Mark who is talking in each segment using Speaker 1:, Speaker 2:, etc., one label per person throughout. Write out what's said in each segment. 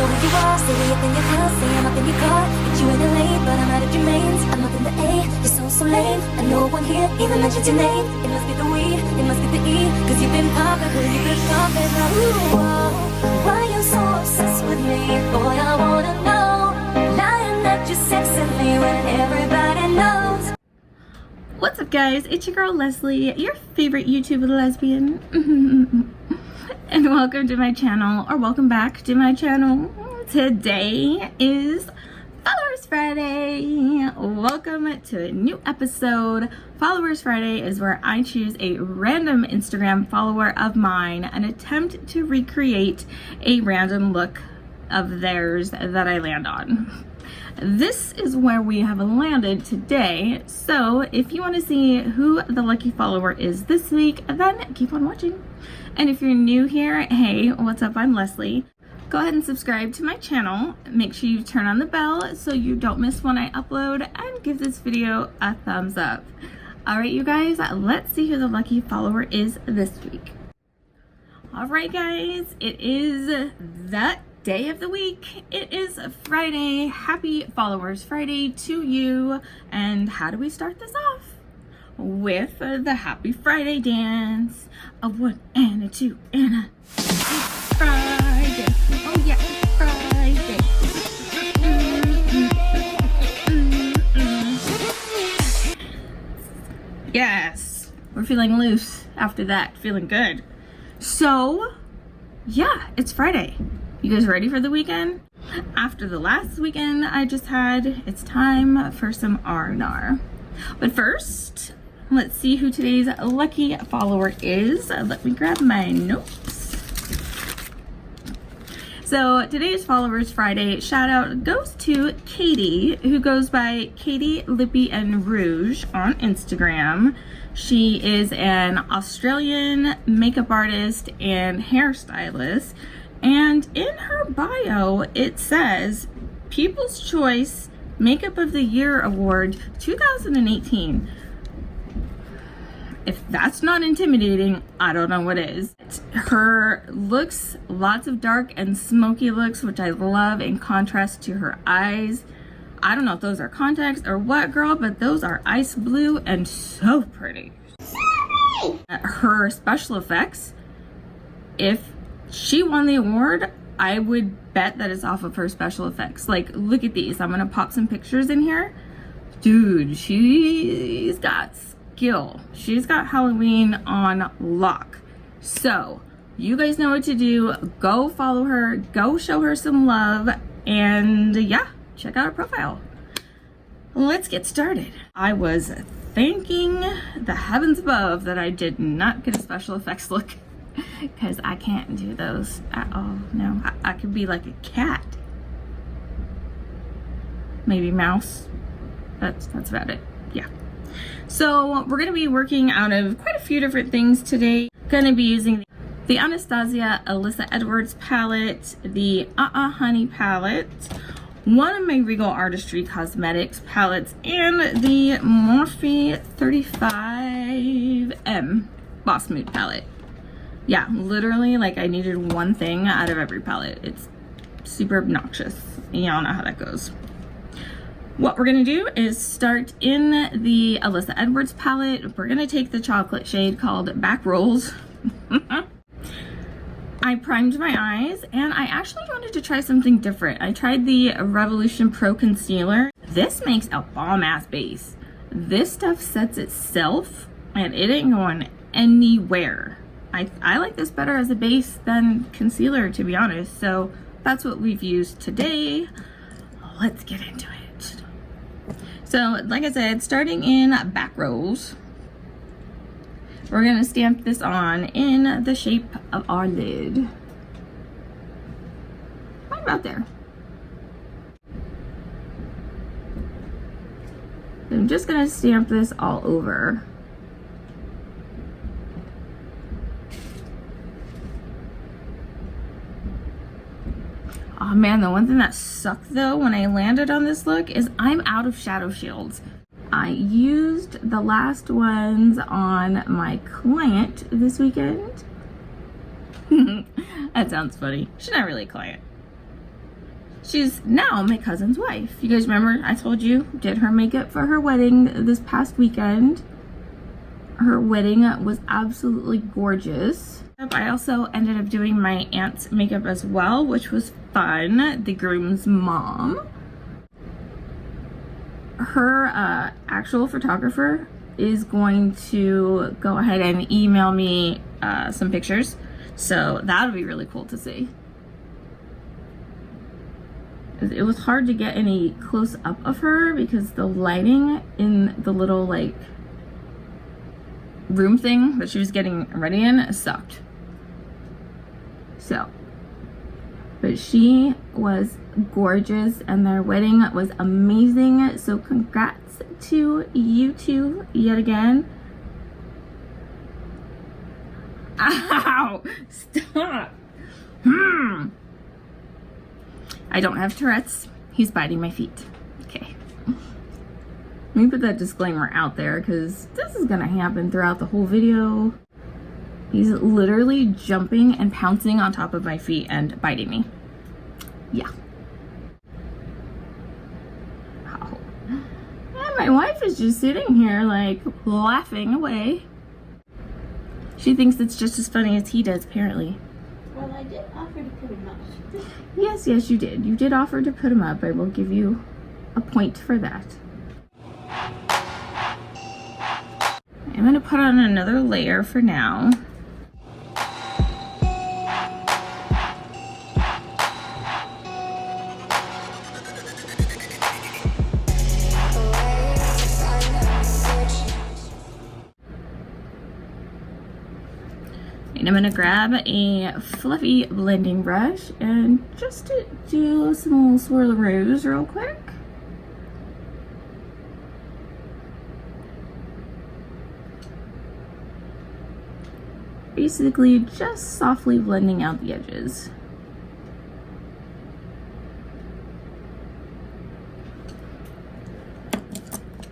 Speaker 1: know who you are, silly up in your house, say I'm up in your car. Get you in the lane, but I'm out of your mains. I'm up in the A, you're so lame. And no one here even mentions your name. It must be the weed, it must be the E, cause you've been poppin', girl, you've been poppin'. Now, ooh, oh, why you so obsessed with me? Boy, I wanna know. Lying that you're sexing me when everybody knows.
Speaker 2: What's up, guys? It's your girl Leslie, your favorite YouTube lesbian. And welcome to my channel, or welcome back to my channel. Today is Followers Friday. Welcome to a new episode. Followers Friday is where I choose a random Instagram follower of mine and attempt to recreate a random look of theirs that I land on. This is where we have landed today, so if you want to see who the lucky follower is this week, then keep on watching. And if you're new here, hey, what's up? I'm Leslie. Go ahead and subscribe to my channel. Make sure you turn on the bell so you don't miss when I upload, and give this video a thumbs up. Alright, you guys, let's see who the lucky follower is this week. Alright, guys, it is that day of the week. It is Friday. Happy Followers Friday to you. And how do we start this off? With the Happy Friday dance. A 1 and a 2 and a Friday. Oh yeah, Friday. Yes, we're feeling loose after that, feeling good. So yeah, it's Friday. You guys ready for the weekend? After the last weekend I just had, it's time for some R&R. But first, let's see who today's lucky follower is. Let me grab my notes. So today's Followers Friday shout out goes to Katie, who goes by Katie Lippy and Rouge on Instagram. She is an Australian makeup artist and hairstylist. And in her bio, it says People's Choice Makeup of the Year Award 2018. If that's not intimidating, I don't know what is. Her looks, lots of dark and smoky looks, which I love, in contrast to her eyes. I don't know if those are contacts or what, girl, but those are ice blue and so pretty. Her special effects, if she won the award, I would bet that it's off of her special effects. Like, look at these. I'm gonna pop some pictures in here. Dude, she's got skill. She's got Halloween on lock. So, you guys know what to do. Go follow her. Go show her some love. And yeah, check out her profile. Let's get started. I was thanking the heavens above that I did not get a special effects look, because I can't do those at all. No, I could be like a cat, maybe mouse. That's about it. Yeah. So we're gonna be working out of quite a few different things today. Gonna be using the Anastasia Alyssa Edwards palette, the Honey palette, one of my Regal Artistry Cosmetics palettes, and the Morphe 35M Boss Mood palette. Yeah, literally, like, I needed one thing out of every palette. It's super obnoxious. Y'all know how that goes. What we're gonna do is start in the Alyssa Edwards palette. We're gonna take the chocolate shade called Back Rolls. I primed my eyes, and I actually wanted to try something different. I tried the Revolution Pro Concealer. This makes a bomb-ass base. This stuff sets itself, and it ain't going anywhere. I like this better as a base than concealer, to be honest. So that's what we've used today. Let's get into it. So, like I said, starting in Back Rolls, we're gonna stamp this on in the shape of our lid. Right about there. I'm just gonna stamp this all over. Oh man, the one thing that sucked though when I landed on this look is I'm out of shadow shields. I used the last ones on my client this weekend. That sounds funny. She's not really a client. She's now my cousin's wife. You guys remember I told you, did her makeup for her wedding this past weekend. Her wedding was absolutely gorgeous. I also ended up doing my aunt's makeup as well, which was fun. The groom's mom. Her actual photographer is going to go ahead and email me some pictures. So that'll be really cool to see. It was hard to get any close up of her because the lighting in the little like room thing that she was getting ready in sucked. So, but she was gorgeous and their wedding was amazing. So congrats to you two yet again. Ow! Stop! I don't have Tourette's. He's biting my feet. Okay. Let me put that disclaimer out there because this is gonna happen throughout the whole video. He's literally jumping and pouncing on top of my feet and biting me. Yeah. Ow. And my wife is just sitting here like laughing away. She thinks it's just as funny as he does, apparently.
Speaker 3: Well, I did offer to put him up.
Speaker 2: Yes, yes, you did. You did offer to put him up. I will give you a point for that. I'm going to put on another layer for now. And I'm going to grab a fluffy blending brush and just to do some little swirlaroos real quick. Basically just softly blending out the edges.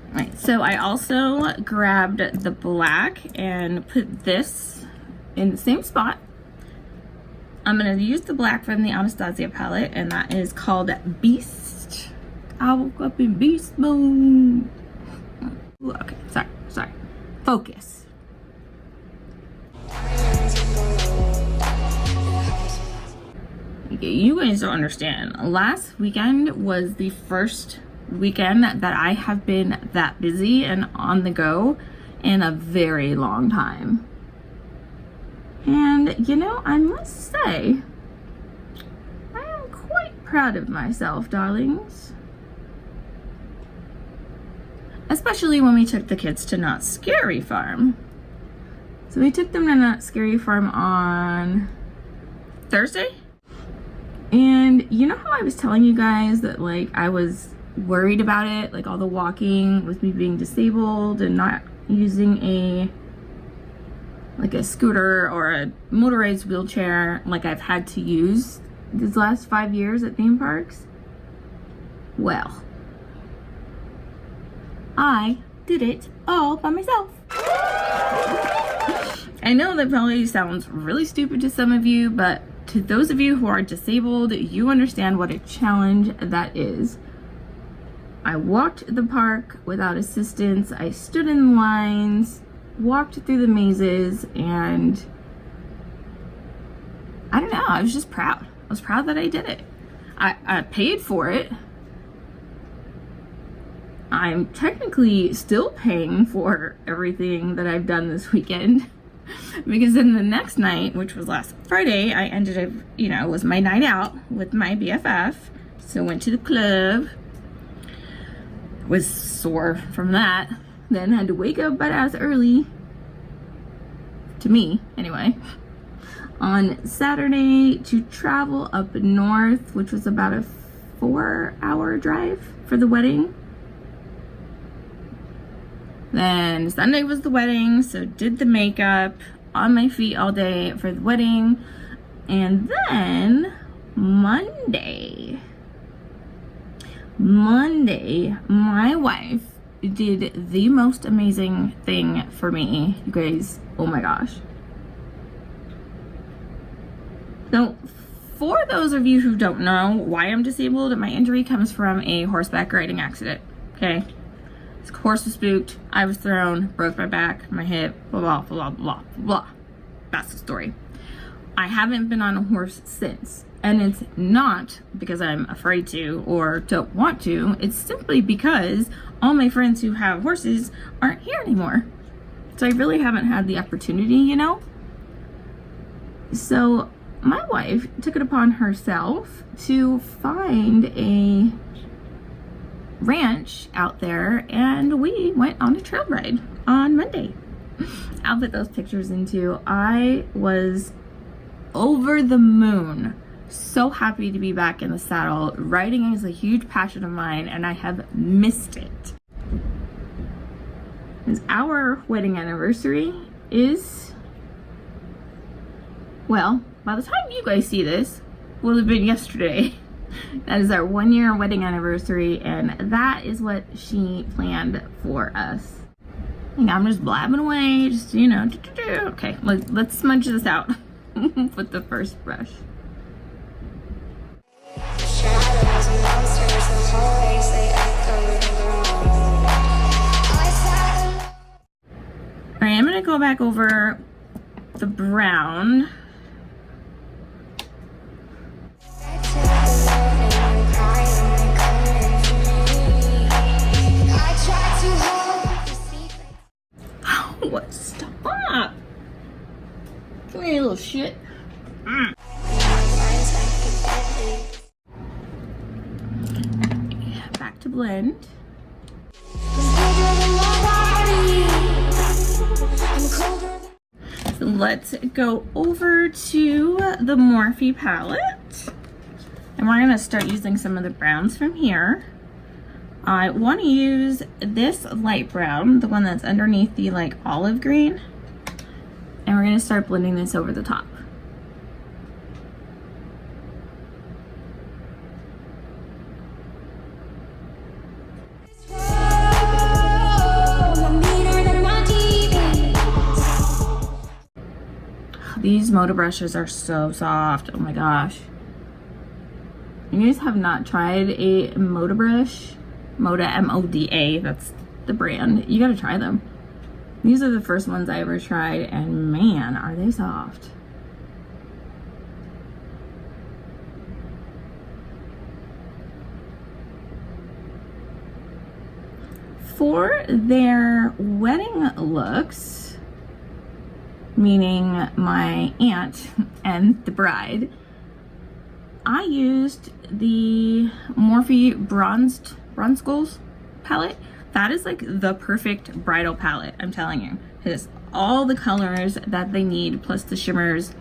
Speaker 2: Alright, so I also grabbed the black and put this in the same spot. I'm going to use the black from the Anastasia palette, and that is called Beast. I woke up in beast mode. Ooh, okay, sorry. Focus. Okay, you guys don't understand. Last weekend was the first weekend that I have been that busy and on the go in a very long time. And, you know, I must say, I am quite proud of myself, darlings. Especially when we took the kids to Not Scary Farm. So we took them to Not Scary Farm on Thursday. And you know how I was telling you guys that, like, I was worried about it, like all the walking with me being disabled and not using a scooter or a motorized wheelchair like I've had to use these last 5 years at theme parks? Well, I did it all by myself. I know that probably sounds really stupid to some of you, but to those of you who are disabled, you understand what a challenge that is. I walked the park without assistance. I stood in lines, walked through the mazes, and I don't know, I was just proud. I was proud that I did it. I paid for it. I'm technically still paying for everything that I've done this weekend because then the next night, which was last Friday, I ended up, you know, it was my night out with my BFF. So went to the club, was sore from that, then had to wake up butt-ass early, to me anyway, on Saturday to travel up north, which was about a 4-hour drive for the wedding. Then Sunday was the wedding, so did the makeup on my feet all day for the wedding. And then Monday, my wife did the most amazing thing for me, you guys. Oh my gosh. So for those of you who don't know why I'm disabled, my injury comes from a horseback riding accident, okay? This horse was spooked, I was thrown, broke my back, my hip, blah, blah, blah, blah, blah. That's the story. I haven't been on a horse since. And it's not because I'm afraid to or don't want to. It's simply because all my friends who have horses aren't here anymore. So I really haven't had the opportunity, you know? So my wife took it upon herself to find a ranch out there, and we went on a trail ride on Monday. I'll put those pictures into. I was over the moon. So happy to be back in the saddle. Riding is a huge passion of mine, and I have missed it. Our wedding anniversary is, well, by the time you guys see this, will have been yesterday. That is our 1-year wedding anniversary, and that is what she planned for us. And I'm just blabbing away, just, you know, okay, let's smudge this out with the first brush.
Speaker 1: Shadows and monsters and hallways, they echo in the room.
Speaker 2: All right, I'm gonna go back over the brown. What? Stop! Come here, you little shit. Back to blend. So let's go over to the Morphe palette. And we're gonna start using some of the browns from here. I want to use this light brown, the one that's underneath the like olive green. And we're gonna start blending this over the top. These Moda brushes are so soft. Oh my gosh. You guys have not tried a Moda brush? Moda, M-O-D-A, that's the brand. You gotta try them. These are the first ones I ever tried, and man, are they soft. For their wedding looks, meaning my aunt and the bride, I used the Morphe Bronze Goals palette. That is like the perfect bridal palette, I'm telling you. It has all the colors that they need, plus the shimmers.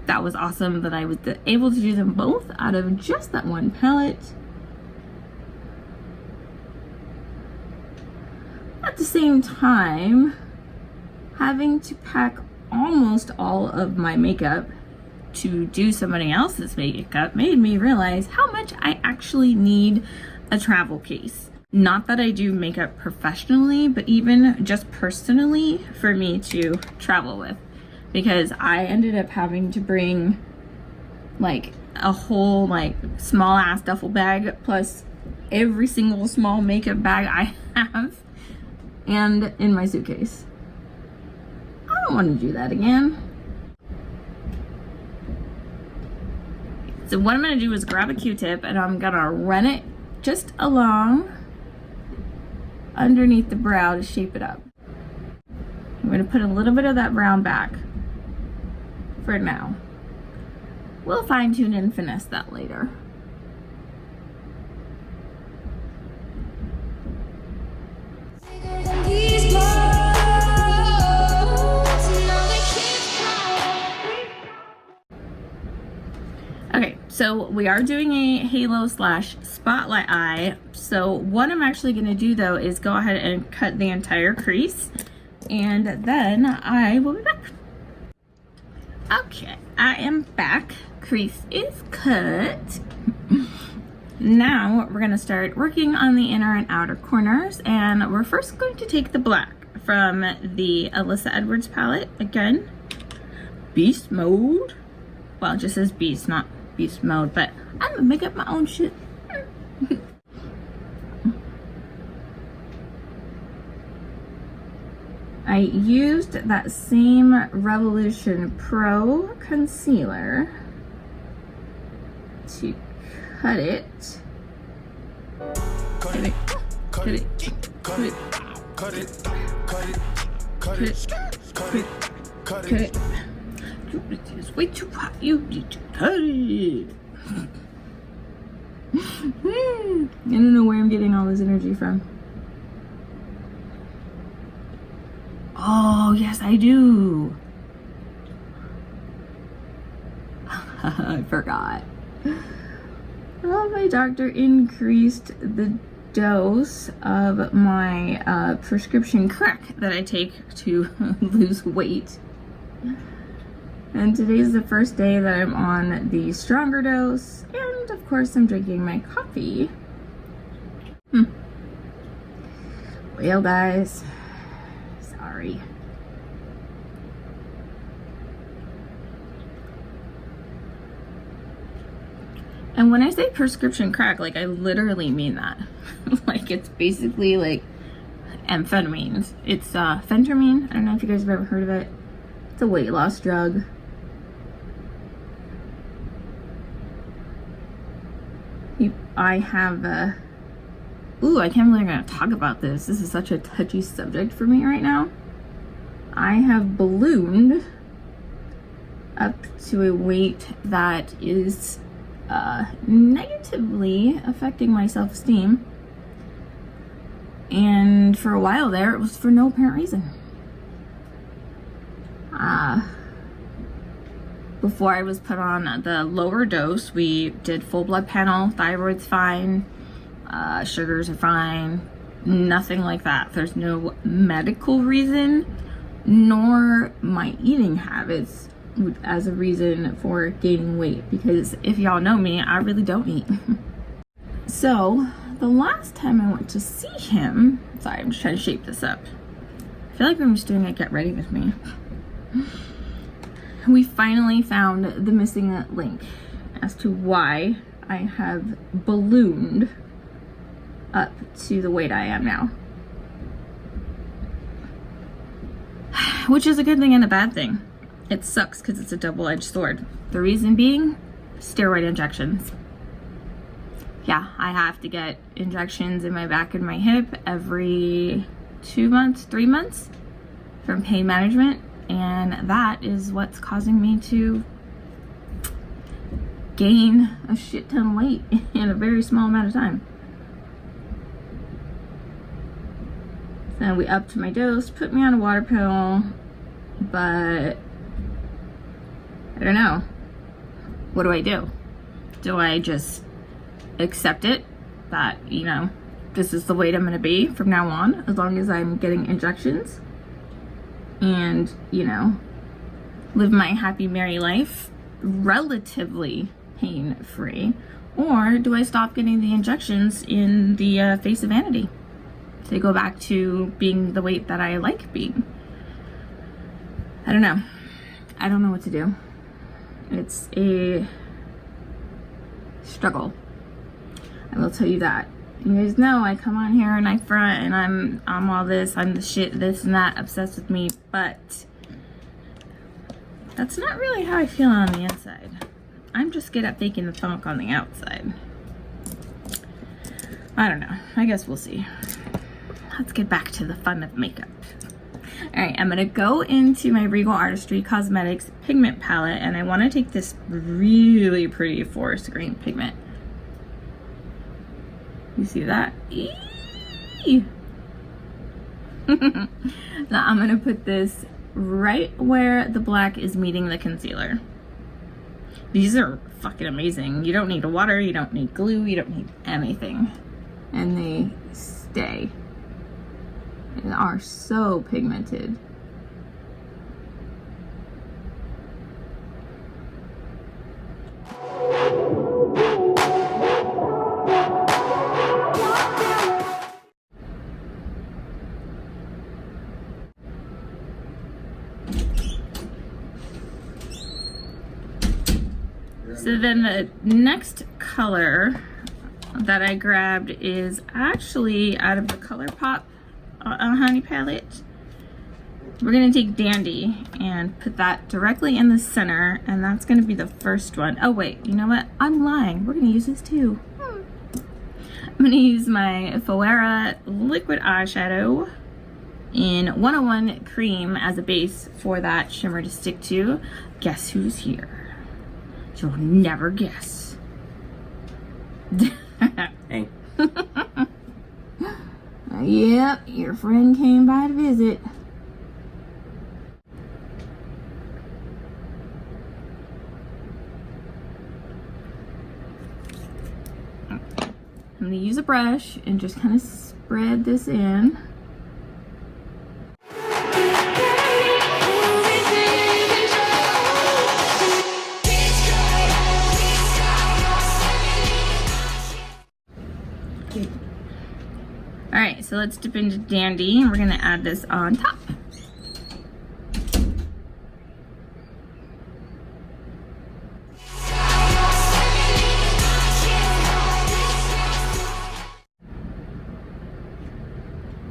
Speaker 2: That was awesome that I was able to do them both out of just that one palette. At the same time, having to pack almost all of my makeup to do somebody else's makeup made me realize how much I actually need a travel case. Not that I do makeup professionally, but even just personally for me to travel with, because I ended up having to bring like a whole like small ass duffel bag plus every single small makeup bag I have and in my suitcase. I don't want to do that again. So what I'm gonna do is grab a Q-tip and I'm gonna run it just along underneath the brow to shape it up. I'm gonna put a little bit of that brown back for now. We'll fine tune and finesse that later. Okay, so we are doing a halo slash spotlight eye. So what I'm actually gonna do though is go ahead and cut the entire crease, and then I will be back. Okay, I am back. Crease is cut. Now we're gonna start working on the inner and outer corners, and we're first going to take the black from the Alyssa Edwards palette. Again, Beast Mode. Well, it just says Beast, not beast mode, but I'm gonna make up my own shit. I used that same Revolution Pro concealer to cut it. Cut it. Cut it. Cut it. Cut it. Cut it. Cut it. Cut it. Cut it. It's way too hot. You need to cut it. I don't know where I'm getting all this energy from. Oh, yes, I do. I forgot. Well, my doctor increased the dose of my prescription crack that I take to lose weight. And today's the first day that I'm on the stronger dose. And of course, I'm drinking my coffee. Well, guys. Sorry. And when I say prescription crack, like I literally mean that. Like it's basically like amphetamines. It's phentermine. I don't know if you guys have ever heard of it. It's a weight loss drug. I have ooh, I can't believe I'm gonna talk about this. This is such a touchy subject for me right now. I have ballooned up to a weight that is negatively affecting my self-esteem. And for a while there, it was for no apparent reason. Before I was put on the lower dose, we did full blood panel, thyroid's fine, sugars are fine, nothing like that. There's no medical reason, nor my eating habits as a reason for gaining weight, because if y'all know me, I really don't eat. So the last time I went to see him, sorry, I'm just trying to shape this up. I feel like I'm just doing a get ready with me. We finally found the missing link as to why I have ballooned up to the weight I am now. Which is a good thing and a bad thing. It sucks because it's a double-edged sword. The reason being, steroid injections. Yeah, I have to get injections in my back and my hip every 2 months, 3 months from pain management. And that is what's causing me to gain a shit ton of weight in a very small amount of time. So we upped my dose, put me on a water pill, but I don't know. What do I do? Do I just accept it that, you know, this is the weight I'm gonna be from now on, as long as I'm getting injections? And, you know, live my happy, merry life relatively pain-free? Or do I stop getting the injections in the face of vanity to go back to being the weight that I like being? I don't know. I don't know what to do. It's a struggle. I will tell you that. You guys know I come on here and I front and I'm all this, I'm the shit, this and that, obsessed with me, but that's not really how I feel on the inside. I'm just good at faking the funk on the outside. I don't know. I guess we'll see. Let's get back to the fun of makeup. Alright, I'm gonna go into my Regal Artistry Cosmetics pigment palette, and I want to take this really pretty forest green pigment. You see that? Eee! Now I'm gonna put this right where the black is meeting the concealer. These are fucking amazing. You don't need water, you don't need glue, you don't need anything. And they stay. And are so pigmented. So then the next color that I grabbed is actually out of the ColourPop Honey palette. We're gonna take Dandy and put that directly in the center, and that's gonna be the first one. Oh wait, you know what? I'm lying. We're gonna use this too. I'm gonna use my Fuera liquid eyeshadow in 101 Cream as a base for that shimmer to stick to. Guess who's here? You'll never guess.
Speaker 4: Hey.
Speaker 2: Yep, your friend came by to visit. I'm gonna use a brush and just kind of spread this in. All right, so let's dip into Dandy, and we're gonna add this on top.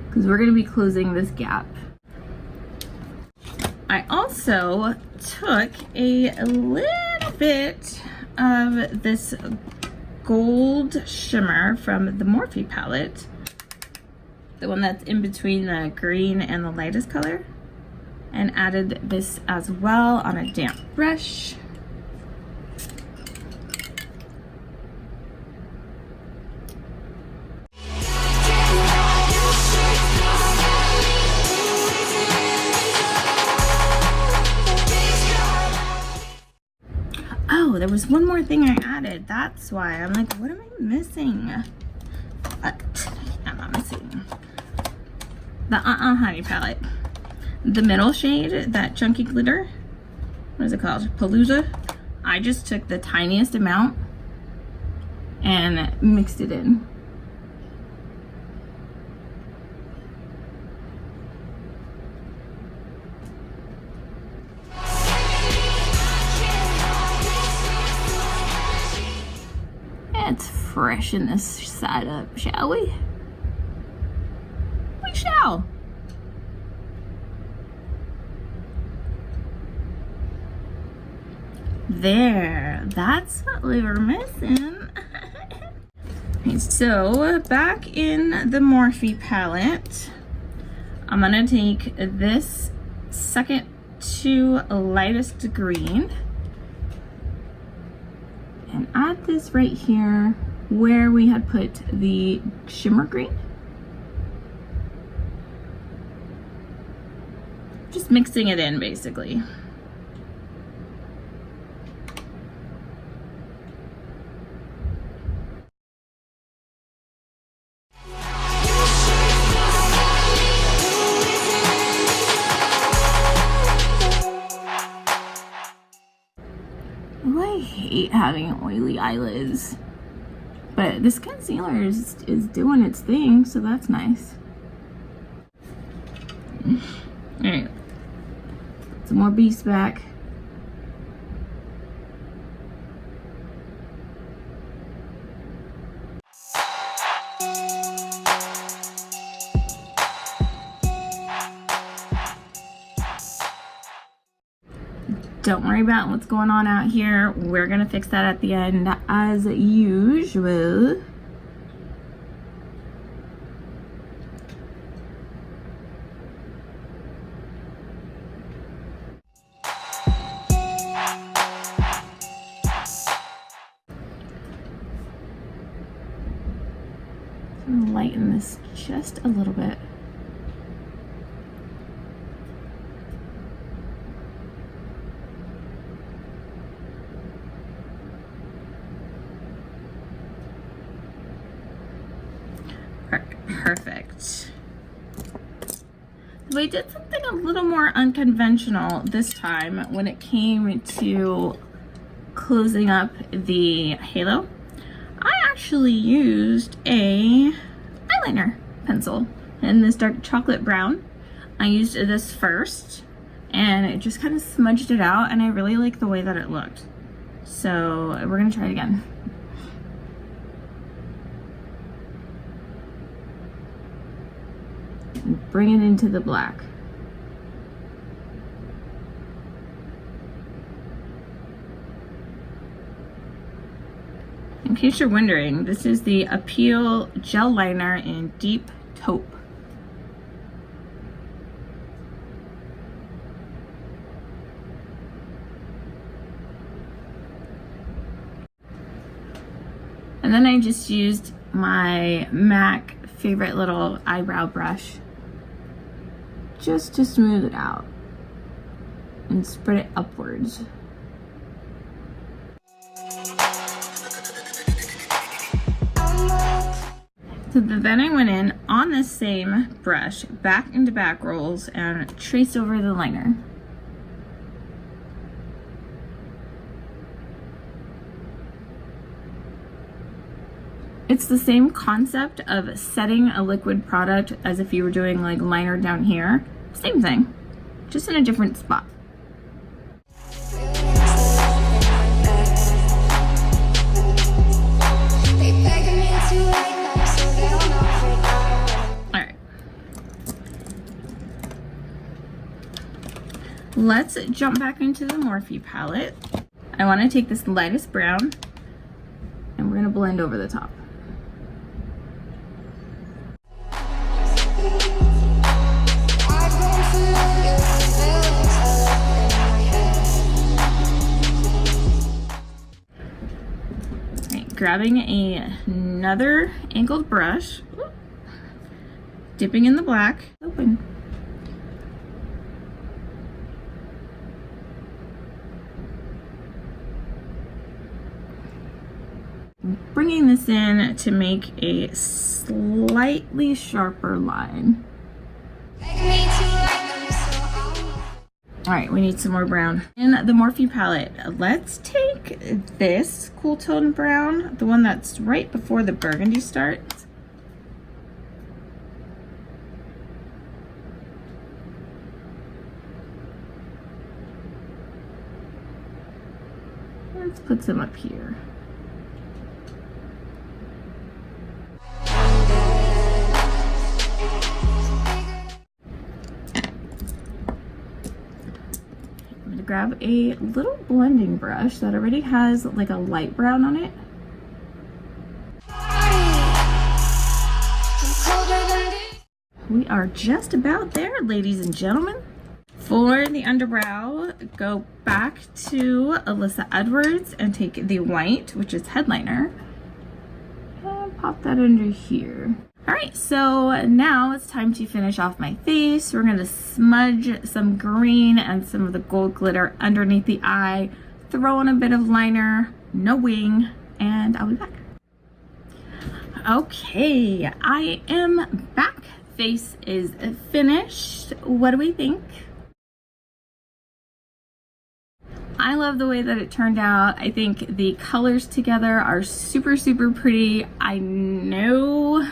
Speaker 2: Because we're going to be closing this gap. I also took a little bit of this gold shimmer from the Morphe palette, the one that's in between the green and the lightest color, and added this as well on a damp brush. Oh, there was one more thing I added. That's why I'm like, what am I missing? I'm not missing the Honey palette. The middle shade, that chunky glitter. What is it called? Palooza. I just took the tiniest amount and mixed it in. Let's freshen this side up, shall we? We shall. There, that's what we were missing. Okay, so back in the Morphe palette, I'm gonna take this second to lightest green and add this right here where we had put the shimmer green. Just mixing it in basically. I hate having oily eyelids, but this concealer is doing its thing, so that's nice. All right, some more beast back. Don't worry about what's going on out here. We're gonna fix that at the end as usual. I'm gonna lighten this just a little bit. Perfect. So I did something a little more unconventional this time when it came to closing up the halo. I actually used a eyeliner pencil in this dark chocolate brown. I used this first and it just kind of smudged it out, and I really like the way that it looked. So we're gonna try it again. And bring it into the black. In case you're wondering, this is the Appeal Gel Liner in Deep Taupe. And then I just used my MAC favorite little eyebrow brush just to smooth it out and spread it upwards. So then I went in on this same brush, back into back rolls, and traced over the liner. It's the same concept of setting a liquid product as if you were doing like liner down here. Same thing, just in a different spot. Let's jump back into the Morphe palette. I want to take this lightest brown and we're going to blend over the top. Right, grabbing another angled brush, dipping in the black, open. Bringing this in to make a slightly sharper line. All right, we need some more brown. In the Morphe palette, let's take this cool tone brown, the one that's right before the burgundy starts. Let's put some up here. Grab a little blending brush that already has like a light brown on it. We are just about there, ladies and gentlemen. For the underbrow, go back to Alyssa Edwards and take the white, which is headliner, and pop that under here. All right, so now it's time to finish off my face. We're gonna smudge some green and some of the gold glitter underneath the eye, throw in a bit of liner, no wing, and I'll be back. Okay, I am back. Face is finished. What do we think? I love the way that it turned out. I think the colors together are super, super pretty. I know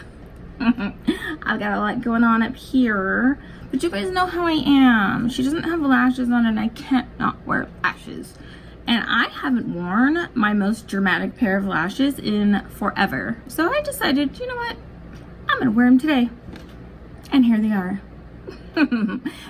Speaker 2: I've got a lot going on up here, but you guys know how I am. She doesn't have lashes on and I can't not wear lashes. And I haven't worn my most dramatic pair of lashes in forever. So I decided, you know what? I'm gonna wear them today. And here they are.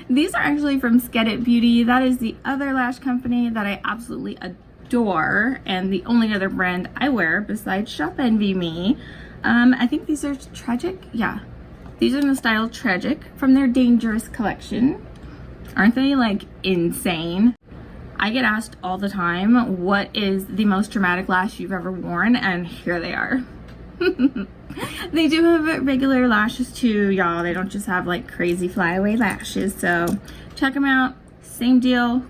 Speaker 2: These are actually from Sked It Beauty. That is the other lash company that I absolutely adore and the only other brand I wear besides Shop Envy Me. I think these are Tragic. Yeah, these are in the style Tragic from their Dangerous collection. Aren't they like insane? I get asked all the time, what is the most dramatic lash you've ever worn? And here they are. They do have regular lashes too, y'all. They don't just have like crazy flyaway lashes. So check them out. Same deal.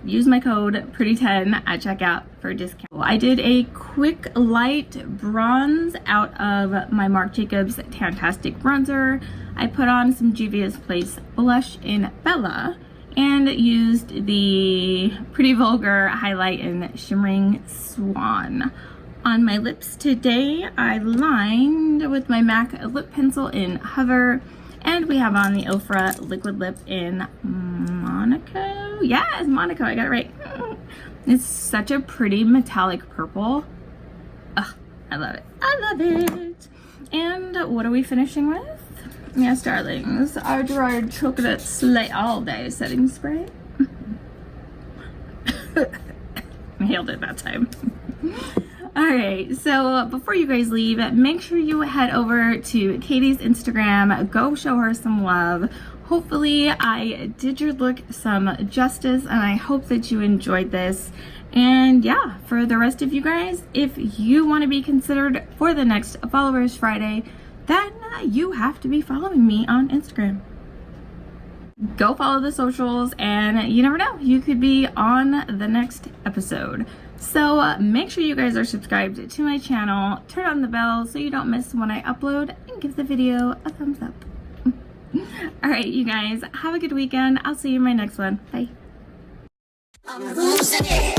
Speaker 2: Use my code PRETTY10 at checkout for a discount. I did a quick light bronze out of my Marc Jacobs Tantastic bronzer. I put on some Juvia's Place blush in Bella and used the Pretty Vulgar highlight in Shimmering Swan. On my lips today, I lined with my MAC lip pencil in Hover, and we have on the Ofra liquid lip in Monaco. Yes, Monaco, I got it right. It's such a pretty metallic purple. Ugh, I love it. I love it. And what are we finishing with? Yes, darlings, our Gerard Chocolate Slay All Day Setting Spray. Nailed it that time. Alright, so before you guys leave, make sure you head over to Katie's Instagram. Go show her some love. Hopefully I did your look some justice, and I hope that you enjoyed this. And yeah, for the rest of you guys, if you want to be considered for the next Followers Friday, then you have to be following me on Instagram. Go follow the socials, and you never know, you could be on the next episode. So make sure you guys are subscribed to my channel, turn on the bell so you don't miss when I upload, and give the video a thumbs up. Alright, you guys, have a good weekend. I'll see you in my next one. Bye.
Speaker 1: I'm losing it.